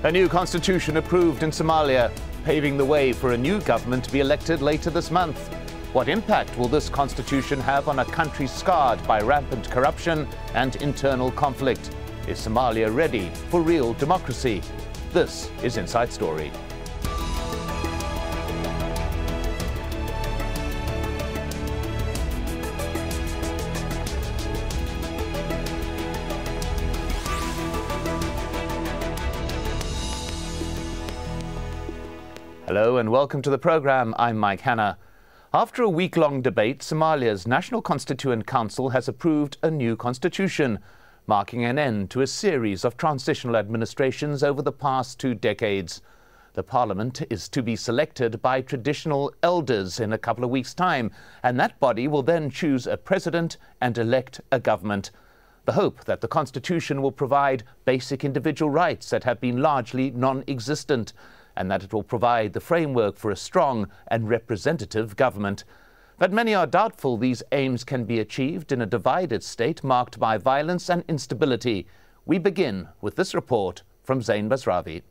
A new constitution approved in Somalia, paving the way for a new government to be elected later this month. What impact will this constitution have on a country scarred by rampant corruption and internal conflict? Is Somalia ready for real democracy? This is Inside Story. Hello and welcome to the programme. I'm Mike Hanna. After a week-long debate, Somalia's National Constituent Council has approved a new constitution, marking an end to a series of transitional administrations over the past 2 decades. The parliament is to be selected by traditional elders in a couple of weeks' time, and that body will then choose a president and elect a government. The hope that the constitution will provide basic individual rights that have been largely non-existent, and that it will provide the framework for a strong and representative government. But many are doubtful these aims can be achieved in a divided state marked by violence and instability. We begin with this report from Zain Basravi.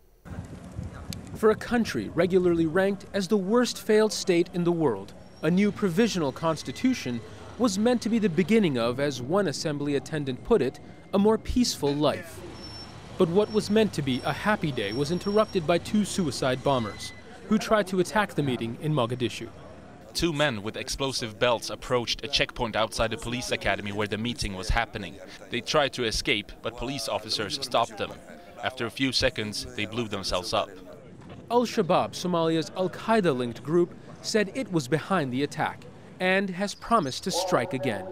For a country regularly ranked as the worst failed state in the world, a new provisional constitution was meant to be the beginning of, as one assembly attendant put it, a more peaceful life. But what was meant to be a happy day was interrupted by 2 suicide bombers who tried to attack the meeting in Mogadishu. 2 men with explosive belts approached a checkpoint outside the police academy where the meeting was happening. They tried to escape, but police officers stopped them. After a few seconds, they blew themselves up. Al-Shabaab, Somalia's Al-Qaeda-linked group, said it was behind the attack and has promised to strike again.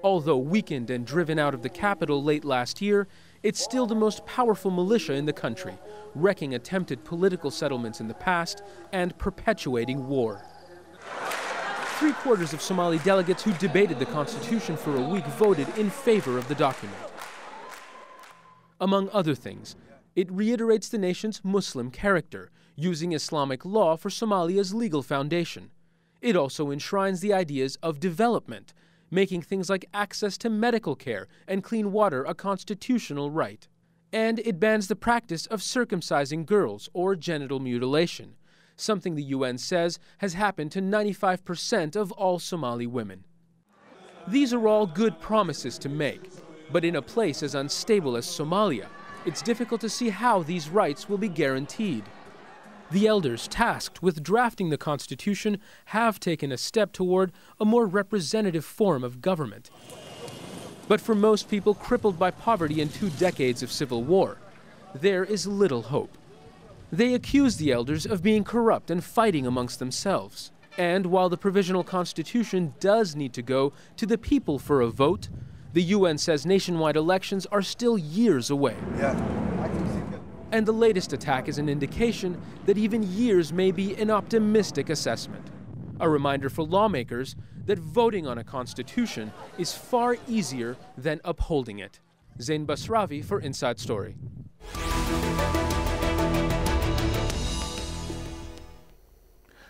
Although weakened and driven out of the capital late last year, it's still the most powerful militia in the country, wrecking attempted political settlements in the past and perpetuating war. 3/4 of Somali delegates who debated the constitution for a week voted in favor of the document. Among other things, it reiterates the nation's Muslim character, using Islamic law for Somalia's legal foundation. It also enshrines the ideas of development, making things like access to medical care and clean water a constitutional right. And it bans the practice of circumcising girls or genital mutilation, something the UN says has happened to 95% of all Somali women. These are all good promises to make, but in a place as unstable as Somalia, it's difficult to see how these rights will be guaranteed. The elders tasked with drafting the constitution have taken a step toward a more representative form of government. But for most people crippled by poverty and 2 decades of civil war, there is little hope. They accuse the elders of being corrupt and fighting amongst themselves. And while the provisional constitution does need to go to the people for a vote, the UN says nationwide elections are still years away. And the latest attack is an indication that even years may be an optimistic assessment. A reminder for lawmakers that voting on a constitution is far easier than upholding it. Zain Basravi for Inside Story.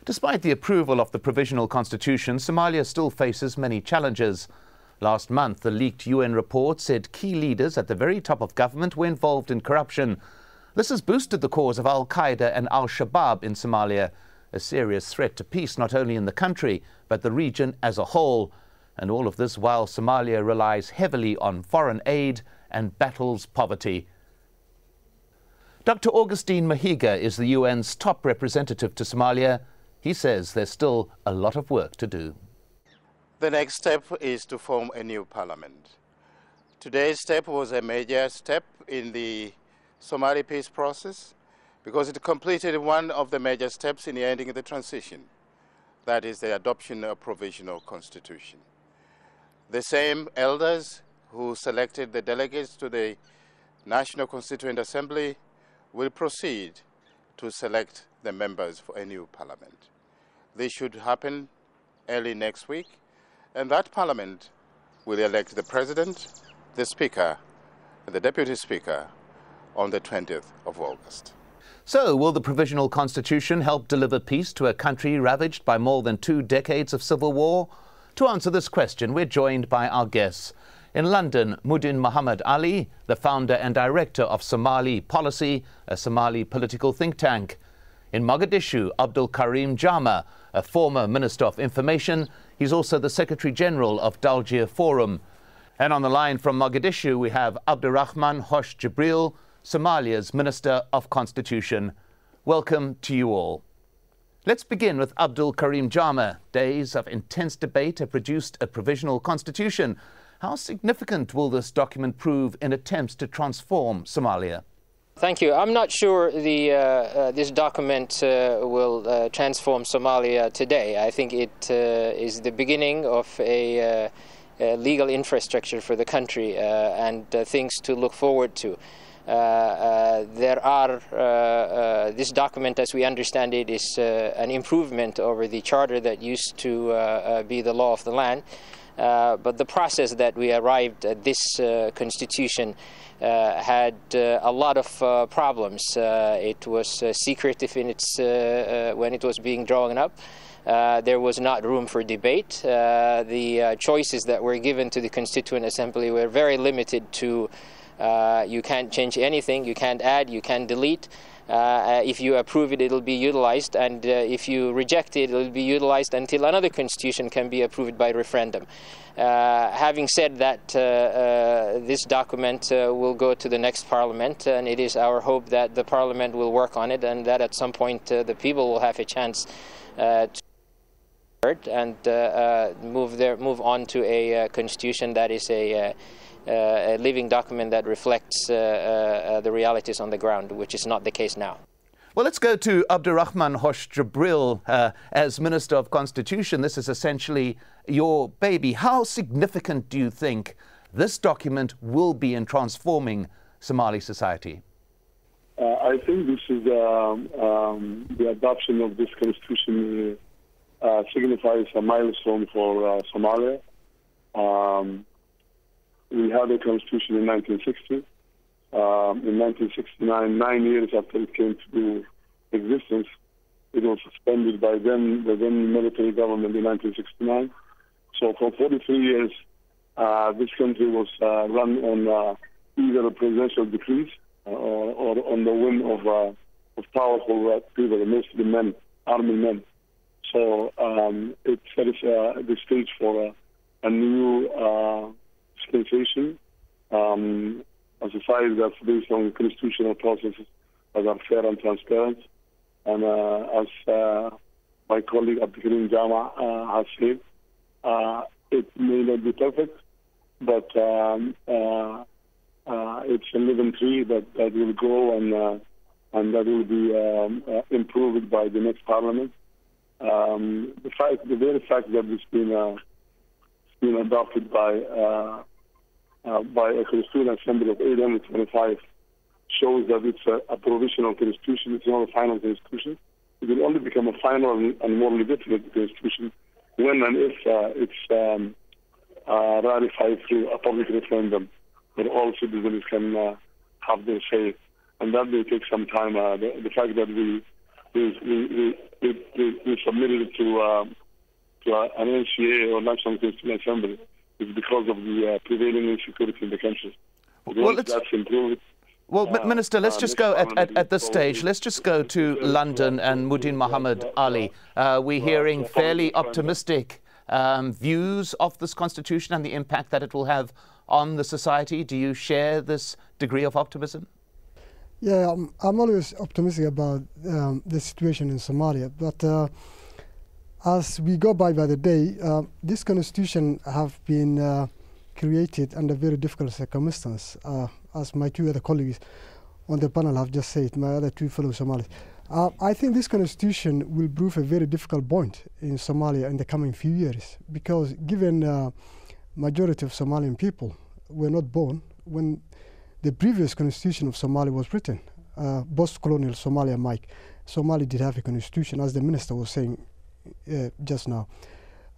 Despite the approval of the provisional constitution, Somalia still faces many challenges. Last month, the leaked UN report said key leaders at the very top of government were involved in corruption. This has boosted the cause of Al-Qaeda and Al-Shabaab in Somalia, a serious threat to peace not only in the country, but the region as a whole. And all of this while Somalia relies heavily on foreign aid and battles poverty. Dr. Augustine Mahiga is the UN's top representative to Somalia. He says there's still a lot of work to do. The next step is to form a new parliament. Today's step was a major step in the Somali peace process because it completed one of the major steps in the ending of the transition, that is the adoption of a provisional constitution. The same elders who selected the delegates to the National Constituent Assembly will proceed to select the members for a new parliament. This should happen early next week, and that parliament will elect the president, the speaker, and the deputy speaker on the 20th of August. So, will the provisional constitution help deliver peace to a country ravaged by more than 2 decades of civil war? To answer this question, we're joined by our guests. In London, Muhdin Mohammed Ali, the founder and director of Somali Policy, a Somali political think tank. In Mogadishu, Abdulkareem Jama, a former Minister of Information. He's also the Secretary General of Dalgir Forum. And on the line from Mogadishu, we have Abdurahman Hosh Jibril, Somalia's Minister of Constitution. Welcome to you all. Let's begin with Abdulkareem Jama. Days of intense debate have produced a provisional constitution. How significant will this document prove in attempts to transform Somalia? Thank you. I'm not sure this document will transform Somalia today. I think it is the beginning of a legal infrastructure for the country and things to look forward to. This document, as we understand it, is an improvement over the charter that used to be the law of the land. But the process that we arrived at this constitution had a lot of problems. It was secretive in its when it was being drawn up. There was not room for debate. The choices that were given to the Constituent Assembly were very limited to you can't change anything, you can't add, you can't delete. If you approve it, it'll be utilized, and if you reject it, it'll be utilized until another constitution can be approved by referendum. Having said that, this document will go to the next parliament, and it is our hope that the parliament will work on it, and that at some point the people will have a chance to and move on to a constitution that is a living document that reflects the realities on the ground, which is not the case now. Well, let's go to Abdurahman Hosh Jibril. As Minister of Constitution, this is essentially your baby. How significant do you think this document will be in transforming Somali society? I think this is the adoption of this constitution signifies a milestone for Somalia. We had a constitution in 1960. In 1969, 9 years after it came to existence, it was suspended by the then military government in 1969. So for 43 years, this country was run on either a presidential decrees or on the whim of powerful people, mostly men, army men. So it set the stage for a new dispensation, a society that's based on constitutional processes that are fair and transparent. And as my colleague Abdulkareem Jama has said, it may not be perfect, but it's a living tree that will grow and that will be improved by the next parliament. The very fact that it's been adopted by a Constituent Assembly of 825 shows that it's a provisional constitution. It's not a final constitution. It will only become a final and more legitimate constitution when and if it's ratified through a public referendum where all citizens can have their say. And that may take some time. The fact that we submitted it to an NCA or National Constituent Assembly is because of the prevailing insecurity in the country. That's improved. Well, Minister, let's just go at this stage. Let's just go to London and Muhdin Mohammed Ali. We're hearing fairly optimistic views of this constitution and the impact that it will have on the society. Do you share this degree of optimism? Yeah, I'm always optimistic about the situation in Somalia. But as we go by the day, this constitution have been created under very difficult circumstances, as my two other colleagues on the panel have just said, my other two fellow Somalis. I think this constitution will prove a very difficult point in Somalia in the coming few years, because given majority of Somalian people were not born when the previous constitution of Somalia was written, post-colonial Somalia, Mike. Somalia did have a constitution, as the minister was saying just now.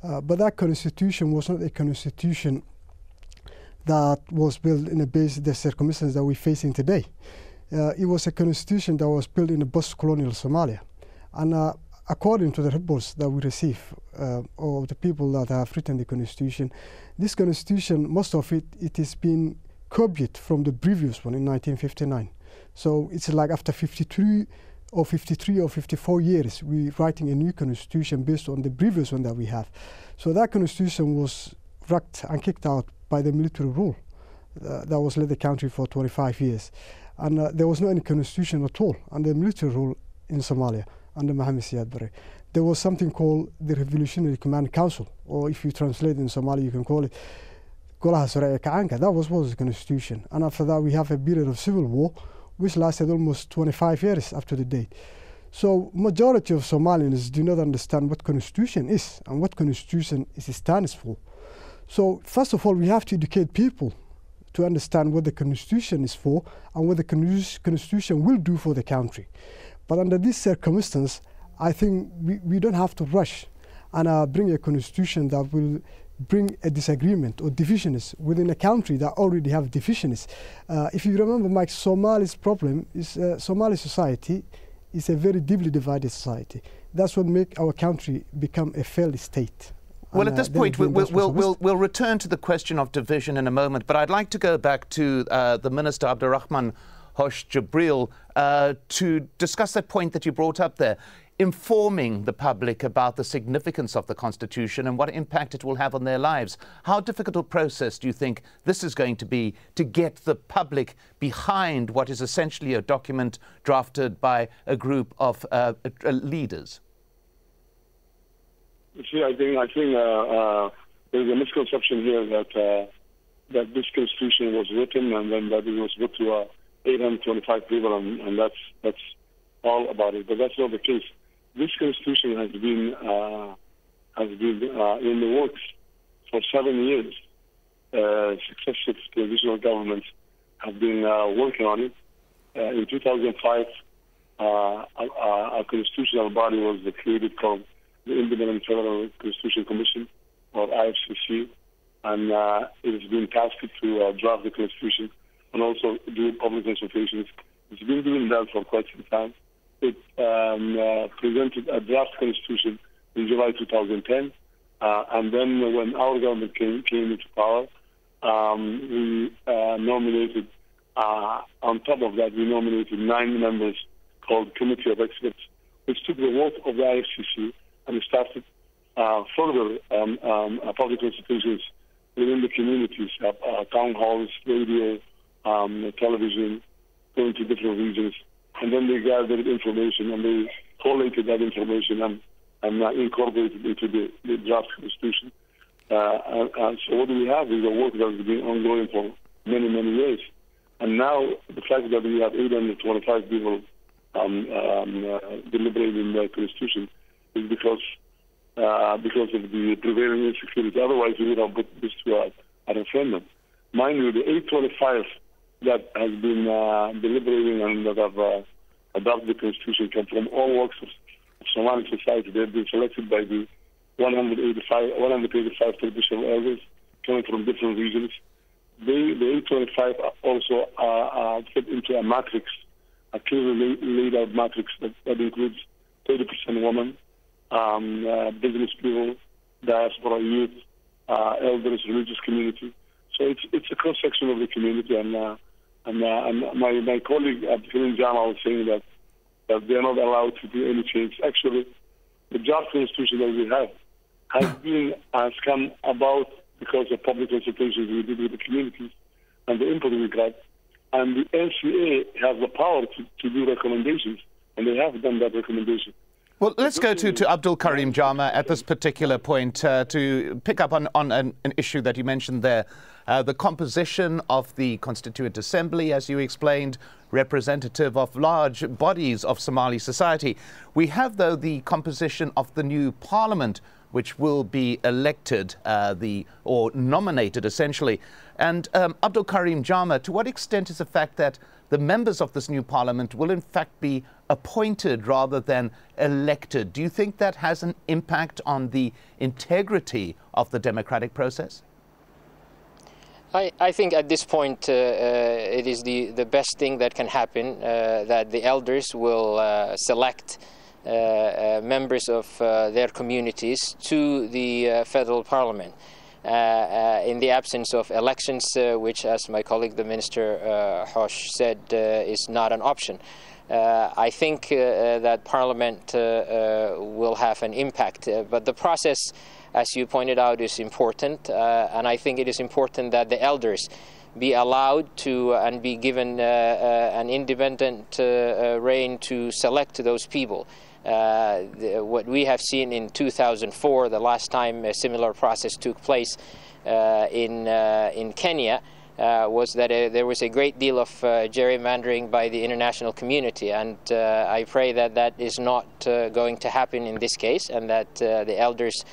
But that constitution was not a constitution that was built in the circumstances that we're facing today. It was a constitution that was built in a post-colonial Somalia. And according to the reports that we receive, or the people that have written the constitution, this constitution, most of it has been copied from the previous one in 1959. So it's like after 53 or 54 years, we're writing a new constitution based on the previous one that we have. So that constitution was wrecked and kicked out by the military rule that was led the country for 25 years. And there was no any constitution at all under military rule in Somalia under Mohammed Ali. There was something called the Revolutionary Command Council, or if you translate in Somali, you can call it Golaha Sare ee Kacaanka. That was the constitution. And after that, we have a period of civil war, which lasted almost 25 years up to the date. So majority of Somalians do not understand what constitution is and what constitution stands for. So first of all, we have to educate people to understand what the constitution is for and what the constitution will do for the country. But under this circumstance, I think we don't have to rush and bring a constitution that will bring a disagreement or divisions within a country that already have divisions. If you remember, Mike, Somali's problem is Somali society is a very deeply divided society. That's what makes our country become a failed state. Well, at this point, we'll return to the question of division in a moment, but I'd like to go back to the Minister, Abdurahman Hosh Jibril, to discuss that point that you brought up there, informing the public about the significance of the Constitution and what impact it will have on their lives. How difficult a process do you think this is going to be to get the public behind what is essentially a document drafted by a group of leaders? See, I think there's a misconception here that this constitution was written and then that it was put to 825 people, and that's all about it. But that's not the case. This constitution has been in the works for 7 years. Successive transitional governments have been working on it. In 2005, a constitutional body was created called the Independent Federal Constitution Commission, or IFCC, and it has been tasked to draft the constitution and also do public consultations. It's been doing that for quite some time. It presented a draft constitution in July 2010, and then when our government came into power, we nominated, on top of that, we nominated 9 members called Committee of Experts, which took the vote of the IFCC and started further public consultations within the communities, town halls, radio, television, going to different regions. And then they gathered information and they collated that information and incorporated it into the draft constitution. So what we have is a work that has been ongoing for many, many years. And now the fact that we have 825 people deliberating the constitution is because of the prevailing insecurity. Otherwise, we would have put this to a referendum. Mind you, the 825 that has been deliberating and that have adopted the constitution come from all walks of Somali society. They have been selected by the 185 traditional elders coming from different regions. The 825 also fit into a matrix, a clearly laid out matrix that includes 30% women, business people, diaspora, youth, elders, religious community. So it's a cross section of the community, and my colleague Abdulkareem Jama was saying that they're not allowed to do any change. Actually, the draft constitution that we have has come about because of public consultations we did with the communities and the input we got, and the NCA has the power to do recommendations, and they have done that recommendation. Well, let's go to Abdulkareem Jama at this particular point to pick up on an issue that you mentioned there. The composition of the Constituent Assembly, as you explained, representative of large bodies of Somali society. We have, though, the composition of the new parliament, which will be elected or nominated, essentially. And Abdulkareem Jama, to what extent is the fact that the members of this new parliament will in fact be appointed rather than elected? Do you think that has an impact on the integrity of the democratic process? I think at this point it is the best thing that can happen, that the elders will select members of their communities to the federal parliament. In the absence of elections, which, as my colleague the Minister Hosh said, is not an option. I think that Parliament will have an impact, but the process, as you pointed out, is important, and I think it is important that the elders be allowed to and be given an independent reign to select those people. What we have seen in 2004, the last time a similar process took place in Kenya, was that there was a great deal of gerrymandering by the international community, and I pray that that is not going to happen in this case, and that the elders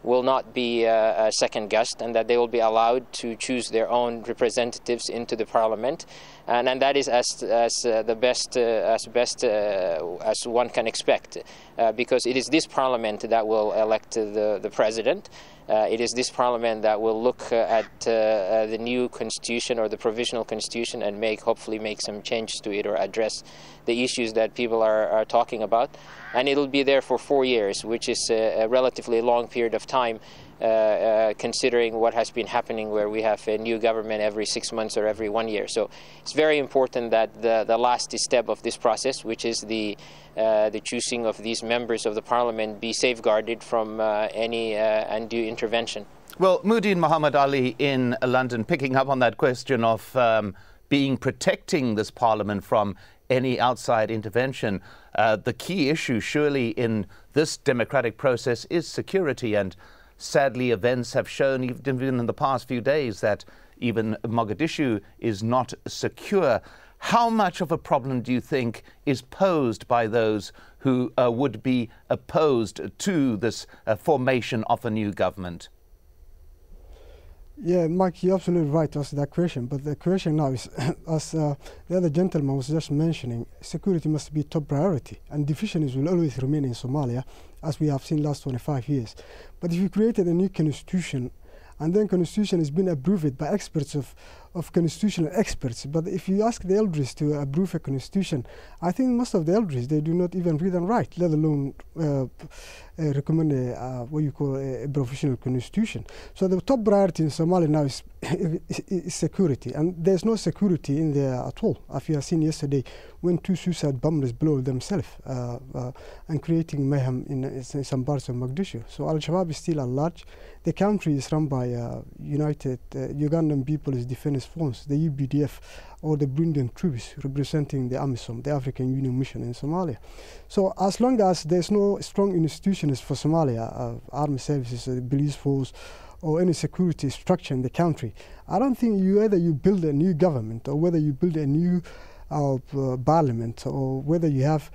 will not be second-guessed, and that they will be allowed to choose their own representatives into the parliament, and that is as best as one can expect, because it is this parliament that will elect the president. It is this parliament that will look at the new constitution or the provisional constitution and hopefully make some changes to it or address the issues that people are talking about. And it'll be there for 4 years, which is a relatively long period of time, considering what has been happening, where we have a new government every 6 months or every 1 year. So it's very important that the last step of this process, which is the choosing of these members of the parliament, be safeguarded from any undue intervention. Well, Muhdin Mohammed Ali in London, picking up on that question of protecting this parliament from any outside intervention, the key issue surely in this democratic process is security, and sadly events have shown even in the past few days that even Mogadishu is not secure. How much of a problem do you think is posed by those who would be opposed to this formation of a new government? Yeah, Mike, you're absolutely right to ask that question. But the question now is, as the other gentleman was just mentioning, security must be top priority. And divisions will always remain in Somalia, as we have seen last 25 years. But if you created a new constitution, and then constitution has been approved by experts of constitutional experts. But if you ask the elders to approve a constitution, I think most of the elders, they do not even read and write, let alone recommend what you call a professional constitution. So the top priority in Somalia now is security, and there's no security in there at all. As you have seen yesterday, when 2 suicide bombers blew themselves and creating mayhem in some parts of Mogadishu. So Al-Shabaab is still at large. The country is run by United Ugandan People's Defense Force, the UPDF, or the Burundian troops representing the AMISOM, the African Union Mission in Somalia. So as long as there's no strong institutions for Somalia, armed services, police force, or any security structure in the country, I don't think whether you build a new government or whether you build a new parliament or whether you have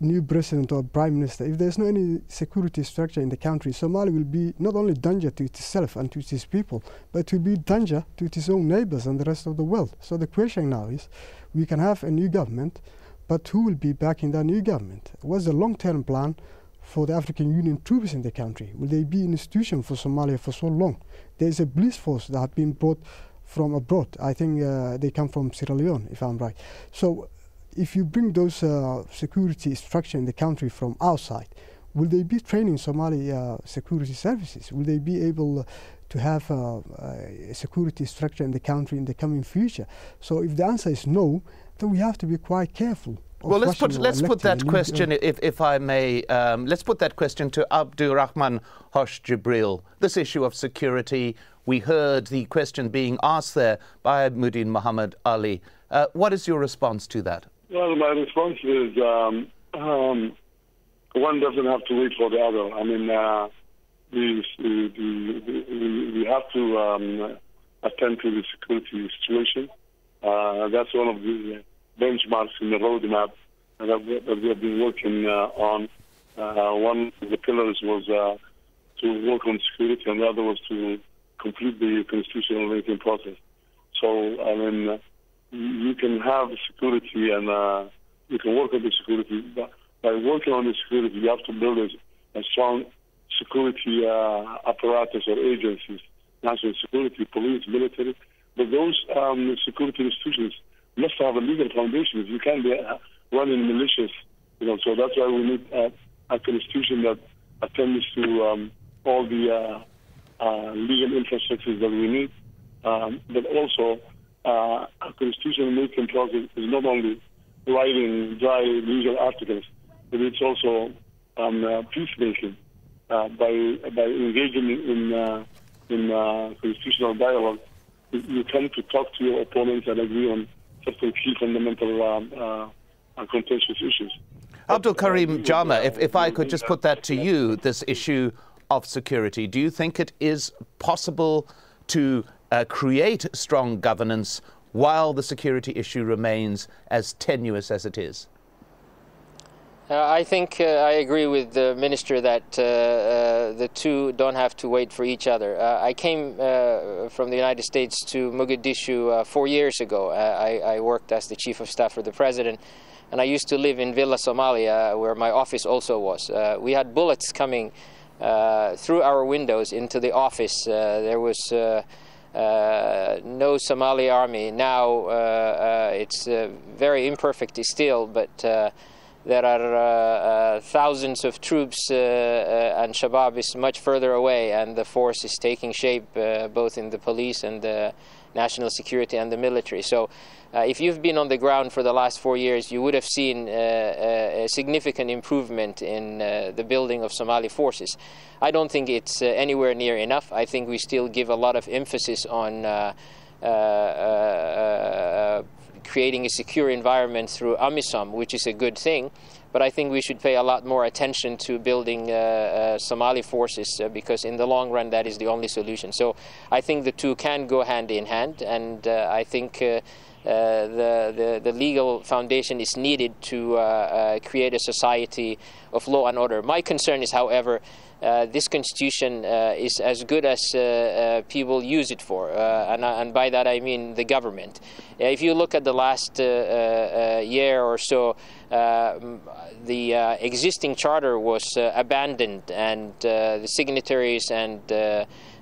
new president or prime minister, if there's no any security structure in the country, Somalia will be not only danger to itself and to its people, but it will be danger to its own neighbors and the rest of the world. So the question now is, we can have a new government, but who will be backing that new government? What's the long-term plan for the African Union troops in the country? Will they be an institution for Somalia for so long? There's a police force that have been brought from abroad. I think they come from Sierra Leone, if I'm right. So if you bring those security structure in the country from outside, will they be training Somali security services? Will they be able to have a security structure in the country in the coming future? So if the answer is no, then we have to be quite careful. Well, let's put that question, if I may, let's put that question to Abdurahman Hosh Jibril. This issue of security, we heard the question being asked there by Muhdin Mohammed Ali. What is your response to that? Well, my response is one doesn't have to wait for the other. I mean, we have to attend to the security situation. That's one of the benchmarks in the roadmap that we have been working on. One of the pillars was to work on security, and the other was to complete the constitutional making process. So, I mean, you can have security and you can work on the security. But by working on the security, you have to build a strong security apparatus or agencies, national security, police, military. But those security institutions must have a legal foundation. You can't be running militias So that's why we need a constitution that attends to all the legal infrastructures that we need, but also a constitution-making process is not only writing dry legal articles, but it's also peacemaking by engaging in constitutional dialogue. You tend to talk to your opponents and agree on certain key fundamental contentious issues. Abdulkareem Jama, if I could just put that to you, this issue of security, do you think it is possible to create strong governance while the security issue remains as tenuous as it is? I think I agree with the Minister that the two don't have to wait for each other. I came from the United States to Mogadishu 4 years ago. I worked as the Chief of Staff for the President, and I used to live in Villa Somalia, where my office also was. We had bullets coming through our windows into the office. There was no Somali army. Now it's very imperfect still, but there are thousands of troops, and Shabab is much further away, and the force is taking shape both in the police and the national security and the military. So if you've been on the ground for the last 4 years, you would have seen a significant improvement in the building of Somali forces. I don't think it's anywhere near enough. I think we still give a lot of emphasis on creating a secure environment through AMISOM, which is a good thing. But I think we should pay a lot more attention to building Somali forces because in the long run that is the only solution. So I think the two can go hand in hand, and I think the legal foundation is needed to create a society of law and order. My concern is, however, this constitution is as good as people use it for, and by that I mean the government. If you look at the last year or so, the existing charter was abandoned, and the signatories and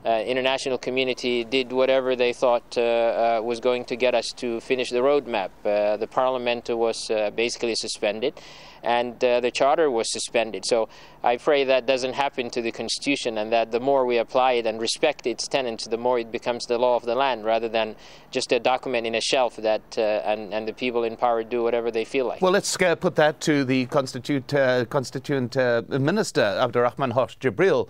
international community did whatever they thought was going to get us to finish the roadmap. The parliament was basically suspended, and the charter was suspended. So I pray that doesn't happen to the constitution, and that the more we apply it and respect its tenets, the more it becomes the law of the land, rather than just a document in a shelf that and the people in power do whatever they feel like. Well, let's put that to the Constituent Minister, Abdurahman Hosh Jibril.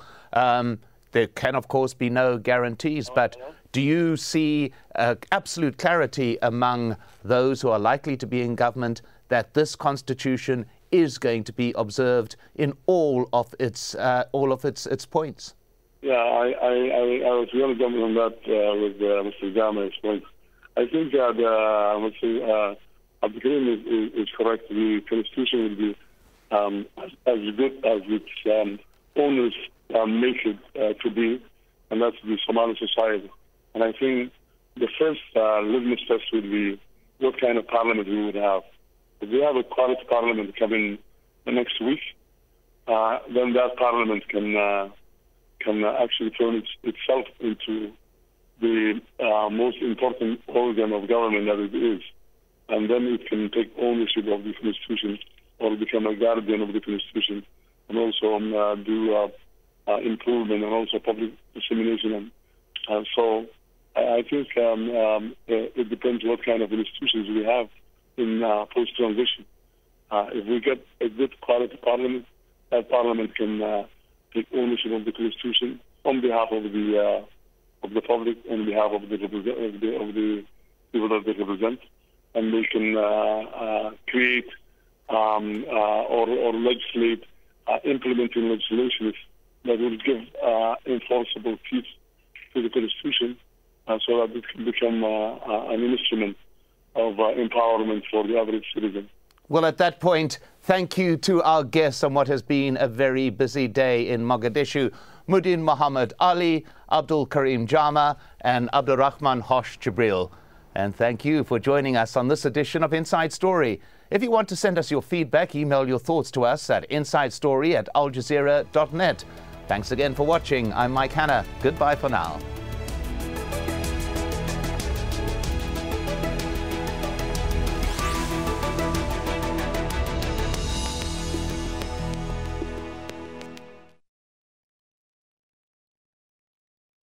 There can, of course, be no guarantees, but do you see absolute clarity among those who are likely to be in government that this constitution is going to be observed in all of its points? Yeah, I was really jumping on that with Mr. Jama's point. I think that Abdulkareem is correct. The constitution will be as good as its owners make it to be, and that's the Somali society. And I think the first litmus test would be what kind of parliament we would have. If we have a quality parliament coming the next week, then that parliament can actually turn itself into the most important organ of government that it is. And then it can take ownership of the constitution or become a guardian of the constitution, and also do improvement and also public dissemination. And so I think it depends what kind of institutions we have in post-transition. If we get a good quality parliament, that parliament can take ownership of the constitution on behalf of the public, on behalf of the people that they represent, and they can create or legislate, implementing legislation that will give enforceable teeth to the constitution, so that it can become an instrument of empowerment for the average citizen. Well, at that point, thank you to our guests on what has been a very busy day in Mogadishu, Muhdin Mohammed Ali, Abdulkareem Jama, and Abdurahman Hosh Jibril. And thank you for joining us on this edition of Inside Story. If you want to send us your feedback, email your thoughts to us at insidestory@aljazeera.net. Thanks again for watching. I'm Mike Hanna. Goodbye for now.